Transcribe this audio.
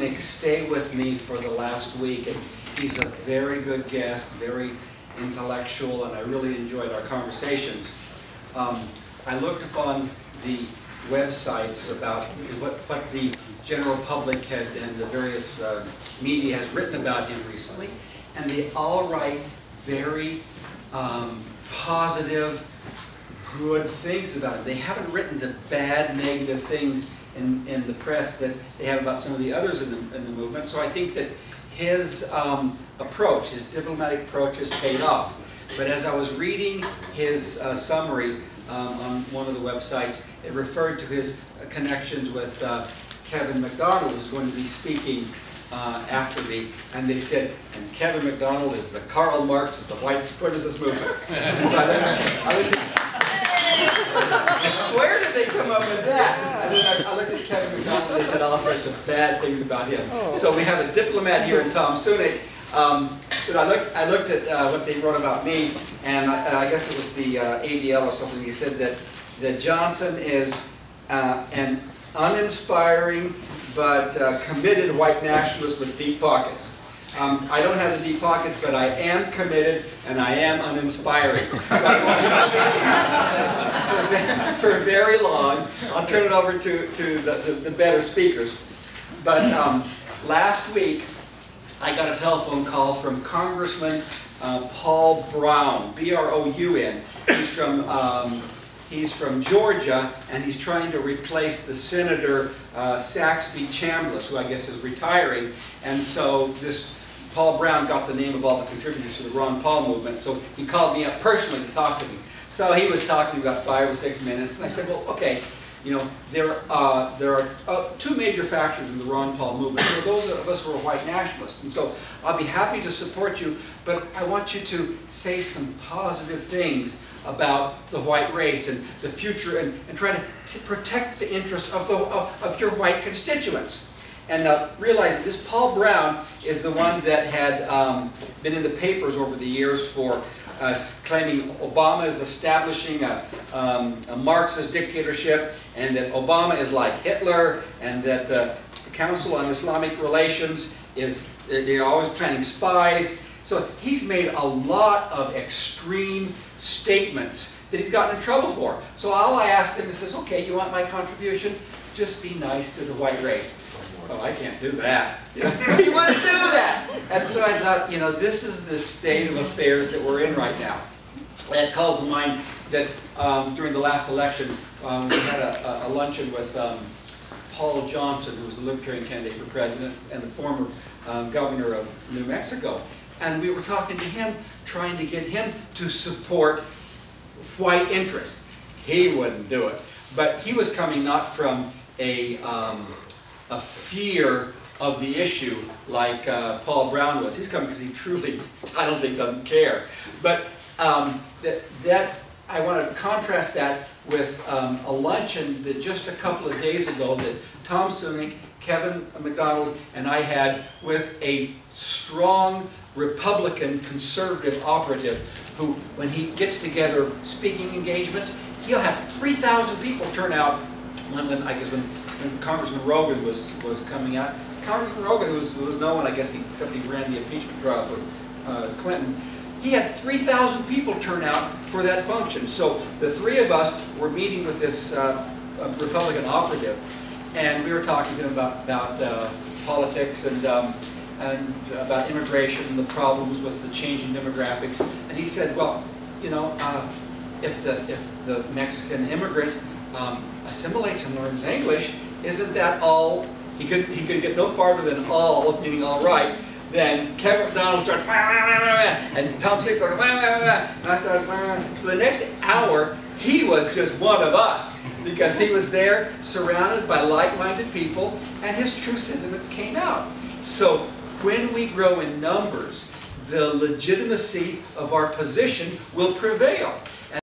Sunik stay with me for the last week, and he's a very good guest, very intellectual, and I really enjoyed our conversations. I looked upon the websites about what the general public had and the various media has written about him recently, and they all write very positive, good things about him. They haven't written the bad, negative things in the press that they have about some of the others in the movement. So I think that his approach, his diplomatic approach, has paid off. But as I was reading his summary on one of the websites, it referred to his connections with Kevin MacDonald, who's going to be speaking after me, and they said, and Kevin MacDonald is the Karl Marx of the white supremacist movement. And so I looked at, where did they come up with that? And then I looked at Kevin MacDonald, and they said all sorts of bad things about him. So we have a diplomat here in Tom Sunik. But I looked at what they wrote about me, and I guess it was the ADL or something. He said that Johnson is an uninspiring but committed white nationalist with deep pockets. I don't have the deep pockets, but I am committed and I am uninspiring. So I won't be speaking for very long. I'll turn it over to the better speakers. But last week, I got a telephone call from Congressman Paul Broun, B-R-O-U-N. He's from Georgia, and he's trying to replace the Senator Saxby Chambliss, who I guess is retiring. And so this Paul Broun got the name of all the contributors to the Ron Paul movement, so he called me up personally to talk to me. So he was talking about 5 or 6 minutes, and I said, well, okay, you know, there are two major factors in the Ron Paul movement. There are those of us who are white nationalists, and so I'll be happy to support you, but I want you to say some positive things about the white race and the future, and try to protect the interests of your white constituents. And realize that this Paul Broun is the one that had been in the papers over the years for claiming Obama is establishing a Marxist dictatorship, and that Obama is like Hitler, and that the Council on Islamic Relations they're always planning spies. So he's made a lot of extreme statements that he's gotten in trouble for. So all I asked him, he says, okay, you want my contribution? Just be nice to the white race. Oh, I can't do that. You wouldn't do that. And so I thought, you know, this is the state of affairs that we're in right now. That calls to mind that during the last election, we had a luncheon with Paul Johnson, who was the Libertarian candidate for president and the former governor of New Mexico. And we were talking to him, trying to get him to support white interests. He wouldn't do it. But he was coming not from a fear of the issue like Paul Broun was. He's coming because he truly, I don't think, doesn't care. But I want to contrast that with a luncheon that just a couple of days ago that Tom Sunik, Kevin MacDonald, and I had with a strong Republican conservative operative who, when he gets together speaking engagements, he'll have 3,000 people turn out when Congressman Rogan was coming out. Congressman Rogan was known, I guess, except he ran the impeachment trial for Clinton. He had 3,000 people turn out for that function. So the three of us were meeting with this Republican operative, and we were talking to him about politics and about immigration and the problems with the changing demographics. And he said, well, you know, if the Mexican immigrant assimilates and learns English, isn't that all? He could get no farther than all, meaning all right. Then Kevin MacDonald starts, and Tom Sunik starts, and I started, so the next hour, he was just one of us, because he was there surrounded by like-minded people, and his true sentiments came out. So when we grow in numbers, the legitimacy of our position will prevail.